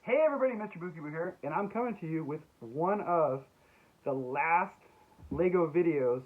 Hey everybody, MrBookieboo here, and I'm coming to you with one of the last Lego videos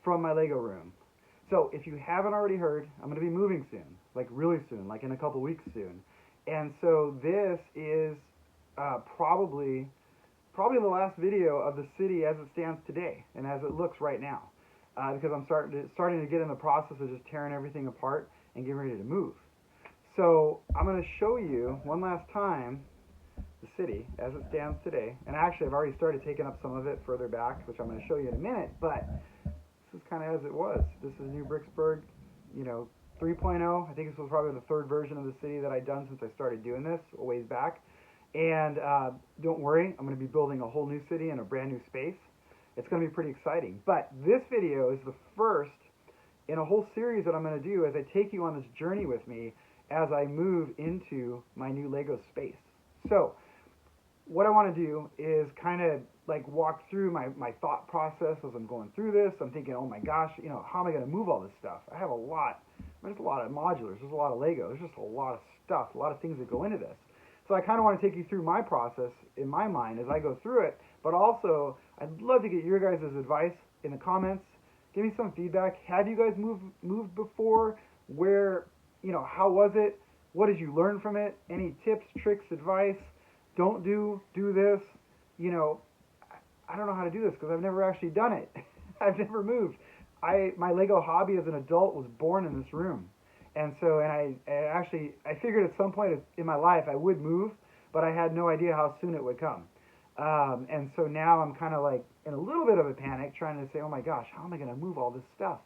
from my Lego room. So if you haven't already heard, I'm going to be moving soon, like really soon, like in a couple weeks soon. And so this is probably the last video of the city as it stands today and as it looks right now, because I'm starting to get in the process of just tearing everything apart and getting ready to move. So I'm going to show you one last time the city as it stands today. And actually, I've already started taking up some of it further back, which I'm going to show you in a minute. But this is kind of as it was. This is new Bricksburg, 3.0. I think this was probably the third version of the city that I'd done since I started doing this a ways back. And don't worry, I'm going to be building a whole new city in a brand new space. It's going to be pretty exciting. But this video is the first in a whole series that I'm going to do as I take you on this journey with me as I move into my new Lego space. So what I want to do is kind of like walk through my thought process as I'm going through this. I'm thinking, oh my gosh, how am I going to move all this stuff? I have there's a lot of modulars, there's a lot of Lego, there's just a lot of stuff, a lot of things that go into this. So I kind of want to take you through my process in my mind as I go through it, but also I'd love to get your guys' advice in the comments. Give me some feedback. Have you guys moved before? Where, how was it? What did you learn from it? Any tips, tricks, advice? Don't do this. I don't know how to do this because I've never actually done it. I've never moved. My Lego hobby as an adult was born in this room. And I figured at some point in my life I would move, but I had no idea how soon it would come. And so now I'm kind of like in a little bit of a panic trying to say, oh my gosh, how am I going to move all this stuff?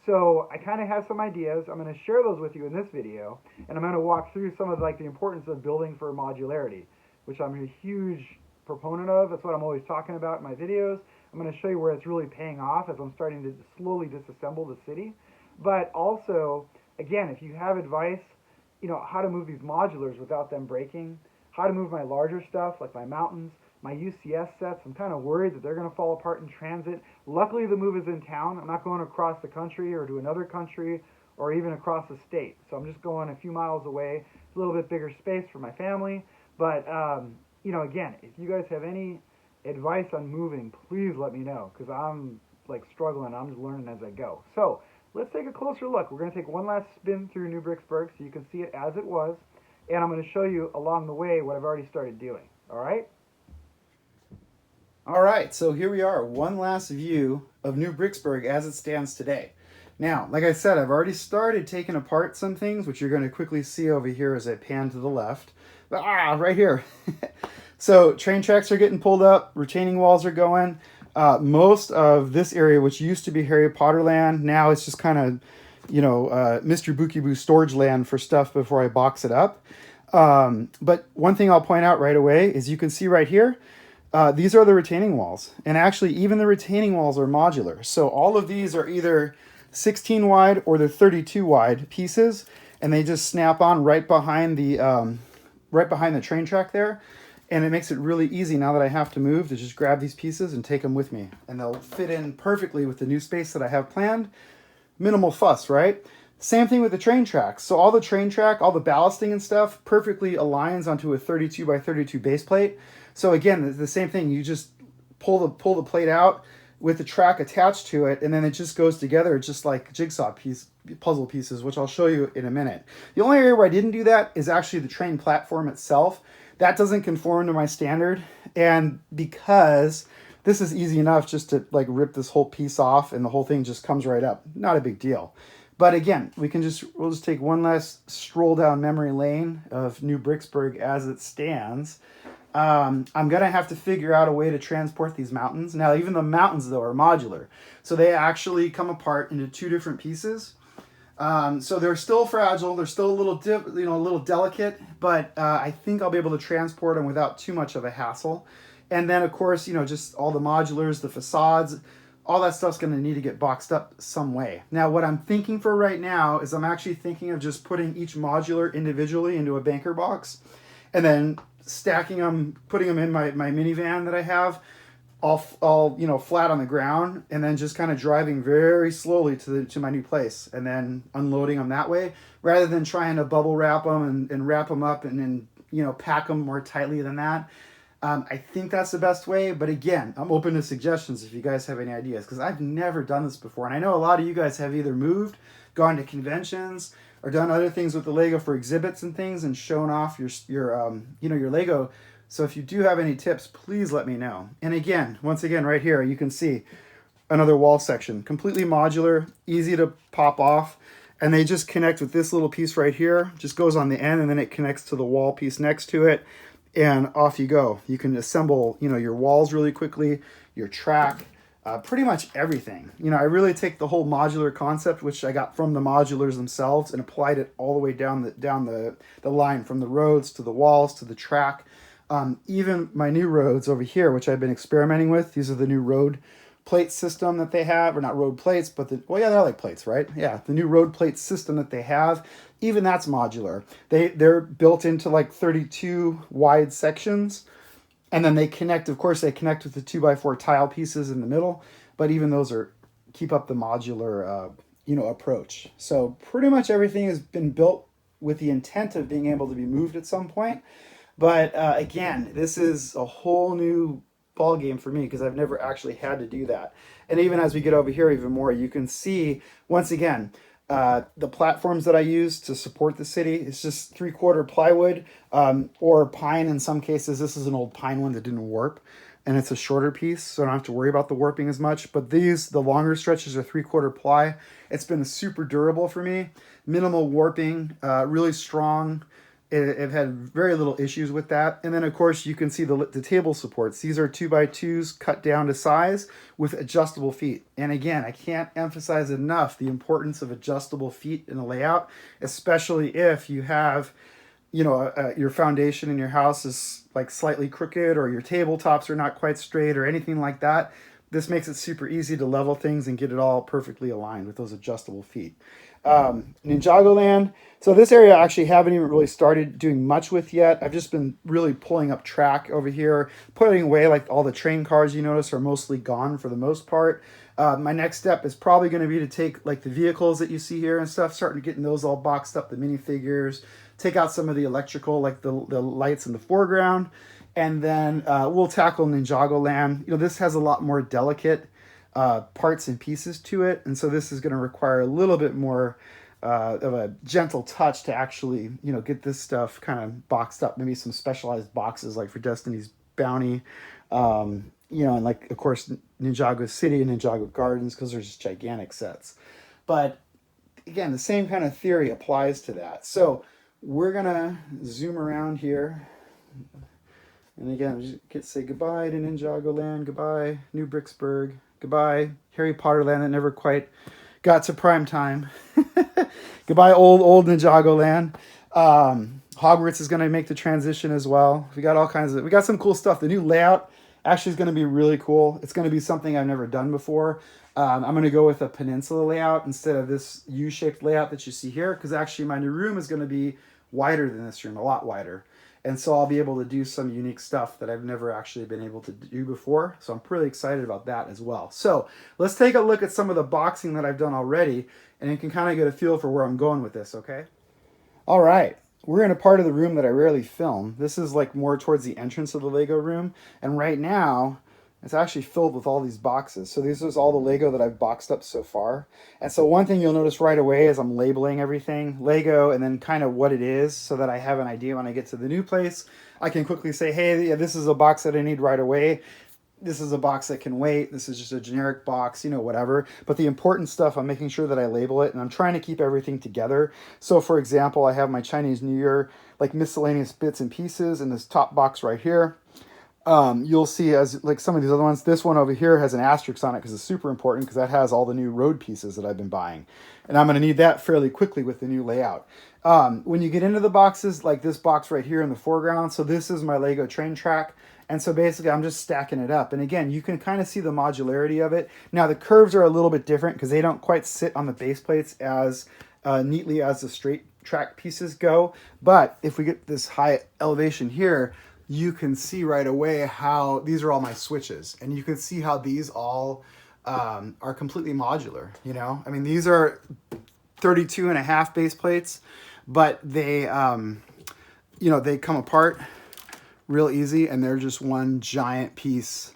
So I kind of have some ideas. I'm going to share those with you in this video, and I'm going to walk through some of the importance of building for modularity, which I'm a huge proponent of. That's what I'm always talking about in my videos. I'm going to show you where it's really paying off as I'm starting to slowly disassemble the city. But also, again, if you have advice, how to move these modulars without them breaking, how to move my larger stuff like my mountains, my UCS sets. I'm kind of worried that they're going to fall apart in transit. Luckily, the move is in town. I'm not going across the country or to another country or even across the state. So I'm just going a few miles away. It's a little bit bigger space for my family. But, again, if you guys have any advice on moving, please let me know because I'm struggling. I'm just learning as I go. So let's take a closer look. We're going to take one last spin through New Bricksburg so you can see it as it was. And I'm going to show you along the way what I've already started doing. All right? All right, so here we are, one last view of New Bricksburg as it stands today. Now, like I said, I've already started taking apart some things, which you're going to quickly see over here as I pan to the left. Right here. So train tracks are getting pulled up, retaining walls are going. Most of this area, which used to be Harry Potter land, now it's just kind of, MrBookieboo storage land for stuff before I box it up. But one thing I'll point out right away is you can see right here, these are the retaining walls. And actually, even the retaining walls are modular. So all of these are either 16 wide or they're 32 wide pieces, and they just snap on right behind the train track there. And it makes it really easy now that I have to move to just grab these pieces and take them with me. And they'll fit in perfectly with the new space that I have planned. Minimal fuss, right? Same thing with the train tracks. So all the train track, all the ballasting and stuff perfectly aligns onto a 32 by 32 base plate. So again, the same thing. You just pull the plate out with the track attached to it, and then it just goes together just like jigsaw puzzle pieces, which I'll show you in a minute. The only area where I didn't do that is actually the train platform itself. That doesn't conform to my standard, and because this is easy enough just to rip this whole piece off and the whole thing just comes right up. Not a big deal. But again, we'll just take one last stroll down memory lane of New Bricksburg as it stands. I'm going to have to figure out a way to transport these mountains. Now, even the mountains, though, are modular. So they actually come apart into two different pieces. So they're still fragile. They're still a little delicate. But I think I'll be able to transport them without too much of a hassle. And then, of course, just all the modulars, the facades, all that stuff's going to need to get boxed up some way. Now, what I'm thinking for right now is I'm actually thinking of just putting each modular individually into a banker box and then stacking them, putting them in my minivan that I have, all flat on the ground, and then just kind of driving very slowly to my new place, and then unloading them that way, rather than trying to bubble wrap them and wrap them up and then pack them more tightly than that. I think that's the best way, but again, I'm open to suggestions if you guys have any ideas, because I've never done this before, and I know a lot of you guys have either moved, gone to conventions, or done other things with the Lego for exhibits and things, and shown off your Lego. So if you do have any tips, please let me know. And again, once again, right here, you can see another wall section, completely modular, easy to pop off, and they just connect with this little piece right here, just goes on the end, and then it connects to the wall piece next to it, and off you go. You can assemble, your walls really quickly, your track, pretty much everything. I really take the whole modular concept, which I got from the modulars themselves, and applied it all the way down the line, from the roads to the walls to the track. Even my new roads over here, which I've been experimenting with, these are the new road plate system that they have, or not road plates, but they're like plates, right? Yeah, the new road plate system that they have, even that's modular. They're built into like 32 wide sections, and then they connect with the 2x4 tile pieces in the middle, but even those keep up the modular approach. So pretty much everything has been built with the intent of being able to be moved at some point. But again, this is a whole new ball game for me, because I've never actually had to do that. And even as we get over here even more, you can see once again the platforms that I use to support the city. It's just 3/4 plywood or pine in some cases. This is an old pine one that didn't warp, and it's a shorter piece, so I don't have to worry about the warping as much. But the longer stretches are 3/4 ply. It's been super durable for me, minimal warping, really strong. I've had very little issues with that. And then, of course, you can see the table supports. These are 2x2s cut down to size with adjustable feet. And again, I can't emphasize enough the importance of adjustable feet in a layout, especially if you have, your foundation in your house is like slightly crooked, or your tabletops are not quite straight, or anything like that. This makes it super easy to level things and get it all perfectly aligned with those adjustable feet. Ninjago Land. So this area I actually haven't even really started doing much with yet. I've just been really pulling up track over here, putting away like all the train cars you notice are mostly gone for the most part. My next step is probably going to be to take like the vehicles that you see here and stuff, starting getting those all boxed up, the minifigures, take out some of the electrical, like the lights in the foreground, and then we'll tackle Ninjago Land. This has a lot more delicate parts and pieces to it, and so this is going to require a little bit more of a gentle touch to actually get this stuff kind of boxed up. Maybe some specialized boxes like for Destiny's Bounty, and like of course Ninjago City and Ninjago Gardens, because they're just gigantic sets. But again, the same kind of theory applies to that. So we're gonna zoom around here, and again just say goodbye to Ninjago Land, goodbye New Bricksburg, goodbye Harry Potter Land that never quite got to prime time. Goodbye old Ninjago Land. Hogwarts is going to make the transition as well. We got some cool stuff. The new layout actually is going to be really cool. It's going to be something I've never done before. I'm going to go with a peninsula layout instead of this U-shaped layout that you see here, because actually my new room is going to be wider than this room, a lot wider. And so I'll be able to do some unique stuff that I've never actually been able to do before. So I'm pretty excited about that as well. So let's take a look at some of the boxing that I've done already, and you can kind of get a feel for where I'm going with this, okay? All right. We're in a part of the room that I rarely film. This is like more towards the entrance of the Lego room. And right now, it's actually filled with all these boxes. So this is all the Lego that I've boxed up so far. And so one thing you'll notice right away is I'm labeling everything Lego and then kind of what it is, so that I have an idea when I get to the new place. I can quickly say, hey, yeah, this is a box that I need right away. This is a box that can wait. This is just a generic box, whatever. But the important stuff, I'm making sure that I label it, and I'm trying to keep everything together. So for example, I have my Chinese New Year, like miscellaneous bits and pieces in this top box right here. You'll see, as like some of these other ones, this one over here has an asterisk on it because it's super important, because that has all the new road pieces that I've been buying. And I'm going to need that fairly quickly with the new layout. When you get into the boxes, like this box right here in the foreground, so this is my Lego train track. And so basically I'm just stacking it up. And again, you can kind of see the modularity of it. Now the curves are a little bit different because they don't quite sit on the base plates as neatly as the straight track pieces go. But if we get this high elevation here, you can see right away how these are all my switches. And you can see how these all are completely modular, I mean, these are 32.5 base plates, but they you know, they come apart real easy, and they're just one giant piece,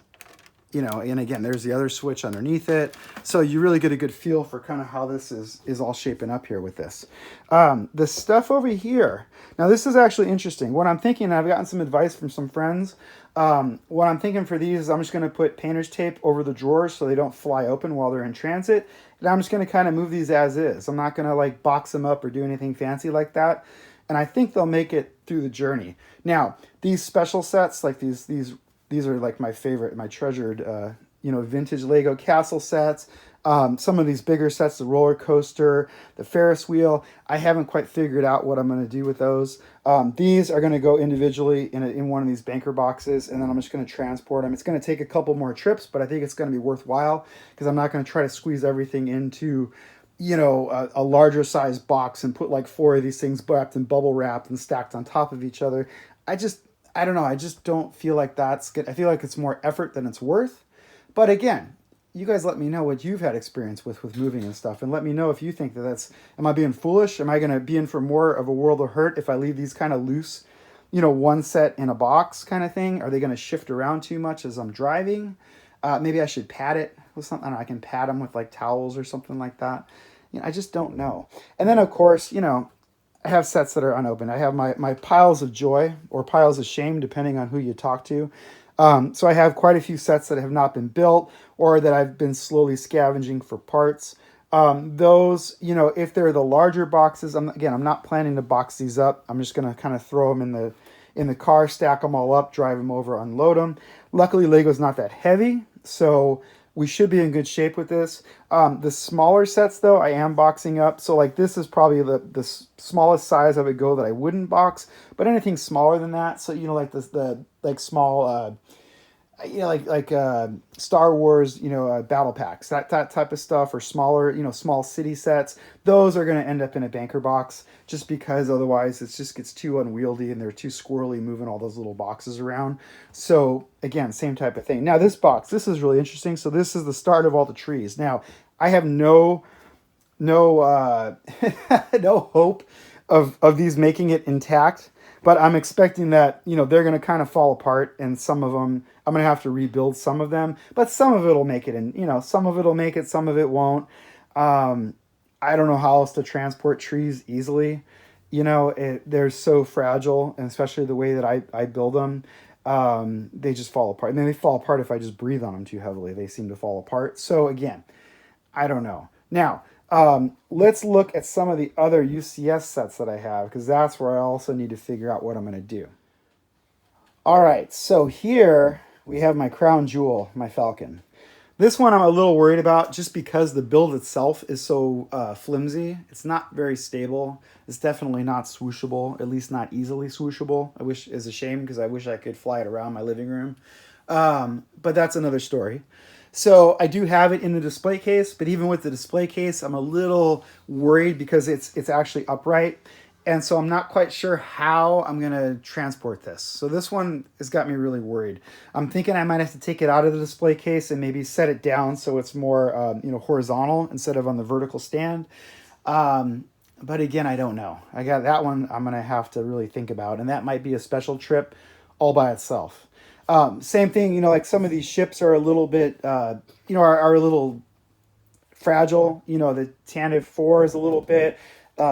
you know. And again, there's the other switch underneath it, so you really get a good feel for kind of how this is all shaping up here with this. The stuff over here, now this is actually interesting. What I'm thinking, I've gotten some advice from some friends. What I'm thinking for these is I'm just going to put painter's tape over the drawers so they don't fly open while they're in transit, and I'm just going to kind of move these as is. I'm not going to like box them up or do anything fancy like that, and I think they'll make it through the journey. Now, these special sets, like these are like my favorite, my treasured, you know, vintage Lego castle sets. Some of these bigger sets, the roller coaster, the Ferris wheel, I haven't quite figured out what I'm going to do with those. These are going to go individually in one of these banker boxes, and then I'm just going to transport them. It's going to take a couple more trips, but I think it's going to be worthwhile because I'm not going to try to squeeze everything into, you know, a larger size box and put like 4 of these things wrapped in bubble wrap and stacked on top of each other. I don't know. I just don't feel like that's good. I feel like it's more effort than it's worth. But again, you guys let me know what you've had experience with moving and stuff. And let me know if you think that am I being foolish? Am I going to be in for more of a world of hurt if I leave these kind of loose, you know, one set in a box kind of thing? Are they going to shift around too much as I'm driving? Maybe I should pad it with something. I don't know, I can pad them with like towels or something like that. You know, I just don't know. And then of course, you know, I have sets that are unopened. I have my piles of joy or piles of shame, depending on who you talk to. So I have quite a few sets that have not been built or that I've been slowly scavenging for parts. Those, you know, if they're the larger boxes, I'm not planning to box these up. I'm just going to kind of throw them in the car, stack them all up, drive them over, unload them. Luckily, Lego's not that heavy, so we should be in good shape with this. The smaller sets, though, I am boxing up. So, like, this is probably the smallest size I would go that I wouldn't box. But anything smaller than that, so, you know, like the small, you know, like Star Wars, you know, battle packs, that type of stuff, or smaller, you know, small city sets, those are going to end up in a banker box just because otherwise it just gets too unwieldy and they're too squirrely moving all those little boxes around. So again, same type of thing. Now this box, this is really interesting. So this is the start of all the trees. Now I have no no hope of these making it intact. But I'm expecting that, you know, they're going to kind of fall apart, and some of them, I'm going to have to rebuild some of them. But some of it will make it, and, you know, some of it will make it, some of it won't. I don't know how else to transport trees easily. You know, they're so fragile, and especially the way that I build them, they just fall apart. And then they fall apart if I just breathe on them too heavily. They seem to fall apart. So again, I don't know. Now, let's look at some of the other UCS sets that I have, because that's where I also need to figure out what I'm going to do. All right, so here we have my crown jewel, my Falcon. This one I'm a little worried about just because the build itself is so flimsy. It's not very stable. It's definitely not swooshable, at least not easily swooshable. I wish it's a shame because I wish I could fly it around my living room. But that's another story. So I do have it in the display case, but even with the display case, I'm a little worried because it's actually upright. And so I'm not quite sure how I'm going to transport this. So this one has got me really worried. I'm thinking I might have to take it out of the display case and maybe set it down so it's more you know, horizontal instead of on the vertical stand. But again, I don't know. I got that one I'm going to have to really think about. And that might be a special trip all by itself. Same thing, you know, like some of these ships are a little bit, you know, are a little fragile. You know, the Tantive 4 is a little bit.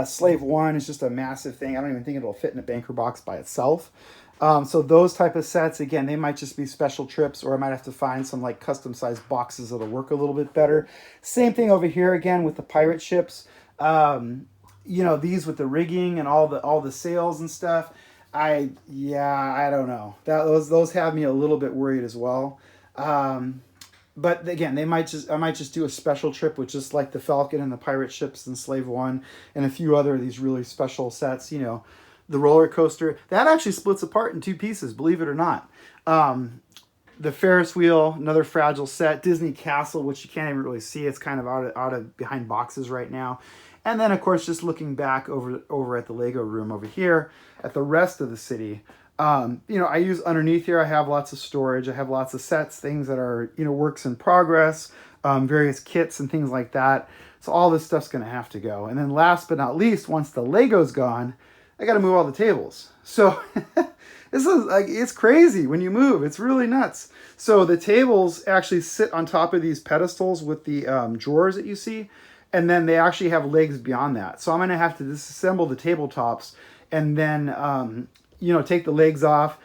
Slave 1 is just a massive thing. I don't even think it'll fit in a banker box by itself. So those type of sets, again, they might just be special trips, or I might have to find some like custom sized boxes that'll work a little bit better. Same thing over here again with the pirate ships. You know, these with the rigging and all the sails and stuff. I don't know. Those have me a little bit worried as well. But again, I might just do a special trip with just like the Falcon and the pirate ships and Slave 1 and a few other of these really special sets. You know, the roller coaster that actually splits apart in 2 pieces, believe it or not. The Ferris wheel, another fragile set. Disney Castle, which you can't even really see. It's kind of out of behind boxes right now. And then, of course, just looking back over at the Lego room over here at the rest of the city, you know, I use underneath here, I have lots of storage. I have lots of sets, things that are, you know, works in progress, various kits and things like that. So all this stuff's going to have to go. And then last but not least, once the Lego's gone, I got to move all the tables. So this is like, it's crazy when you move. It's really nuts. So the tables actually sit on top of these pedestals with the drawers that you see. And then they actually have legs beyond that. So I'm going to have to disassemble the tabletops and then, you know, take the legs off,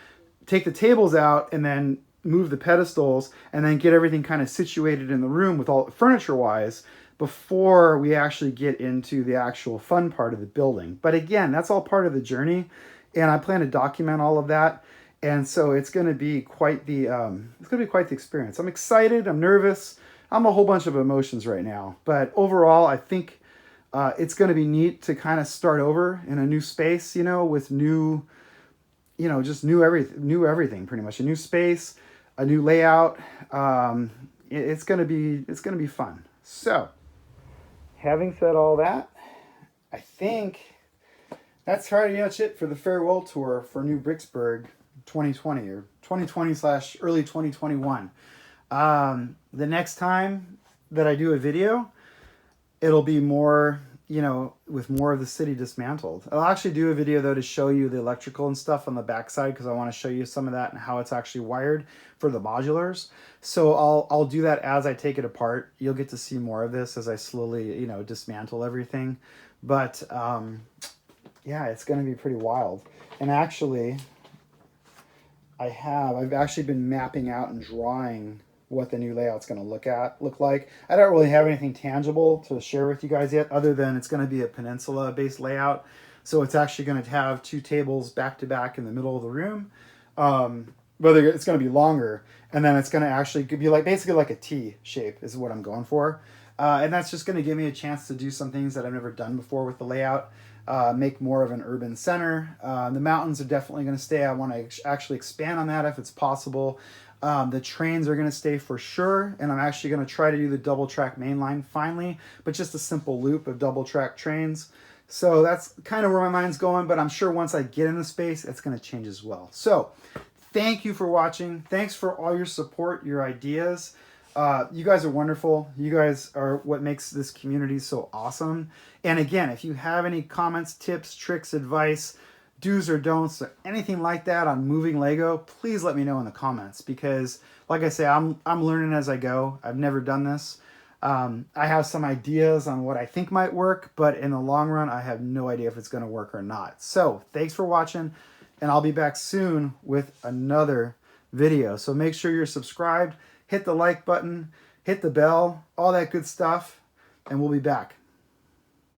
take the tables out, and then move the pedestals, and then get everything kind of situated in the room with all furniture-wise before we actually get into the actual fun part of the building. But again, that's all part of the journey, and I plan to document all of that. And so it's going to be quite the experience. I'm excited. I'm nervous. I'm a whole bunch of emotions right now. But overall, I think it's going to be neat to kind of start over in a new space, you know, with new, you know, just new everything, pretty much a new space, a new layout. It's going to be fun. So, having said all that, I think that's pretty much it for the farewell tour for New Bricksburg 2020 or 2020 / early 2021. The next time that I do a video, it'll be more, you know, with more of the city dismantled. I'll actually do a video though to show you the electrical and stuff on the backside, because I want to show you some of that and how it's actually wired for the modulars. So I'll do that as I take it apart. You'll get to see more of this as I slowly, you know, dismantle everything. But yeah, it's going to be pretty wild. And actually, I've actually been mapping out and drawing what the new layout's going to look like. I don't really have anything tangible to share with you guys yet, other than it's going to be a peninsula based layout. So it's actually going to have 2 tables back to back in the middle of the room. But it's going to be longer, and then it's going to actually be like basically like a T shape is what I'm going for. And that's just going to give me a chance to do some things that I've never done before with the layout. Make more of an urban center. The mountains are definitely going to stay. I want to actually expand on that if it's possible. The trains are going to stay for sure, and I'm actually going to try to do the double track main line finally, but just a simple loop of double track trains. So that's kind of where my mind's going, but I'm sure once I get in the space, it's going to change as well. So thank you for watching. Thanks for all your support, your ideas. You guys are wonderful. You guys are what makes this community so awesome. And again, if you have any comments, tips, tricks, advice, do's or don'ts, or anything like that on moving Lego, please let me know in the comments, because like I say, I'm learning as I go. I've never done this. I have some ideas on what I think might work, but in the long run, I have no idea if it's going to work or not. So thanks for watching, and I'll be back soon with another video. So make sure you're subscribed, hit the like button, hit the bell, all that good stuff, and we'll be back.